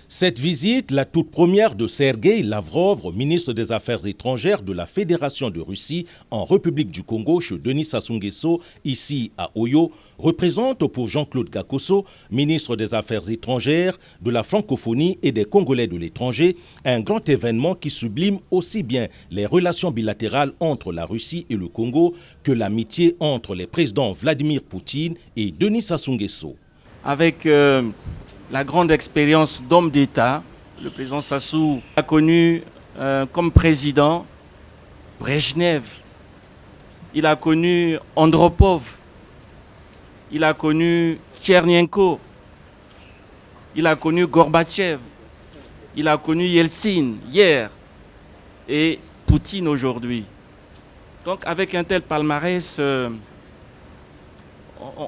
Cette visite, la toute première de Sergueï Lavrov, ministre des Affaires étrangères de la Fédération de Russie en République du Congo chez Denis Sassou Nguesso, ici à Oyo, représente pour Jean-Claude Gakosso, ministre des Affaires étrangères, de la francophonie et des Congolais de l'étranger, un grand événement qui sublime aussi bien les relations bilatérales entre la Russie et le Congo que l'amitié entre les présidents Vladimir Poutine et Denis Sassou Nguesso. Avec la grande expérience d'homme d'État, le président Sassou a connu comme président Brejnev, il a connu Andropov, il a connu Tchernenko, il a connu Gorbatchev, il a connu Yeltsin hier et Poutine aujourd'hui. Donc avec un tel palmarès,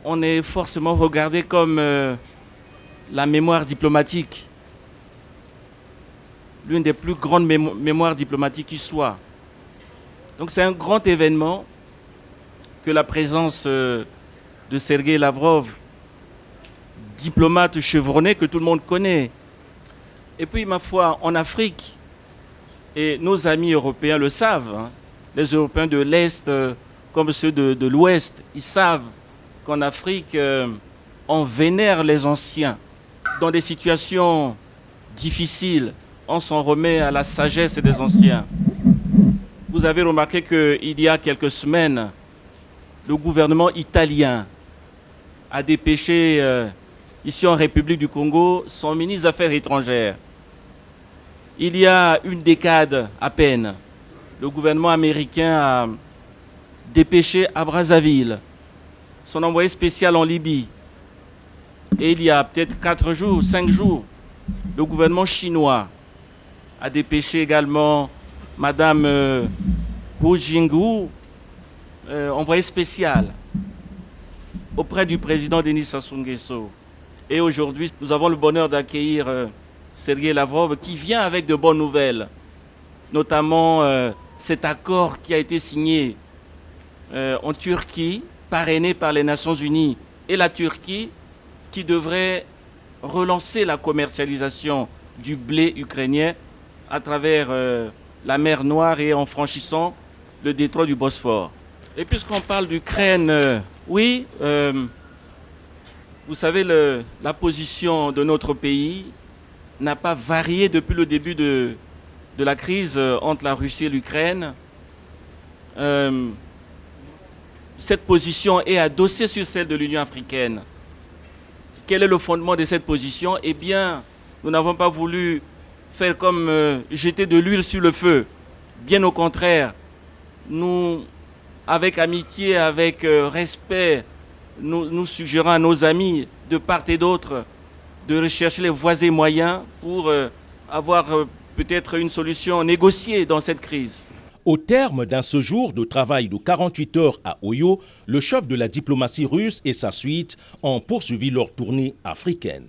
on est forcément regardé comme la mémoire diplomatique, l'une des plus grandes mémoires diplomatiques qui soit. Donc c'est un grand événement que la présence de Sergueï Lavrov, diplomate chevronné que tout le monde connaît. Et puis, ma foi, en Afrique, et nos amis européens le savent, hein, les Européens de l'Est comme ceux de l'Ouest, ils savent qu'en Afrique, on vénère les anciens. Dans des situations difficiles, on s'en remet à la sagesse des anciens. Vous avez remarqué qu'il y a quelques semaines, le gouvernement italien a dépêché ici en République du Congo son ministre des Affaires étrangères. Il y a une décade à peine, le gouvernement américain a dépêché à Brazzaville son envoyé spécial en Libye. Et il y a peut-être 4 jours, 5 jours, le gouvernement chinois a dépêché également Madame Hu Jingwu, envoyé spécial auprès du président Denis Sassou Nguesso. Et aujourd'hui, nous avons le bonheur d'accueillir Sergueï Lavrov qui vient avec de bonnes nouvelles, notamment cet accord qui a été signé en Turquie, parrainé par les Nations Unies et la Turquie, qui devrait relancer la commercialisation du blé ukrainien à travers la mer Noire et en franchissant le détroit du Bosphore. Et puisqu'on parle d'Ukraine, oui, vous savez, la position de notre pays n'a pas varié depuis le début de la crise entre la Russie et l'Ukraine. Cette position est adossée sur celle de l'Union africaine. Quel est le fondement de cette position? Eh bien, nous n'avons pas voulu faire comme jeter de l'huile sur le feu. Bien au contraire, nous, avec amitié, avec respect, nous suggérons à nos amis de part et d'autre de rechercher les voies et moyens pour avoir peut-être une solution négociée dans cette crise. Au terme d'un séjour de travail de 48 heures à Oyo, le chef de la diplomatie russe et sa suite ont poursuivi leur tournée africaine.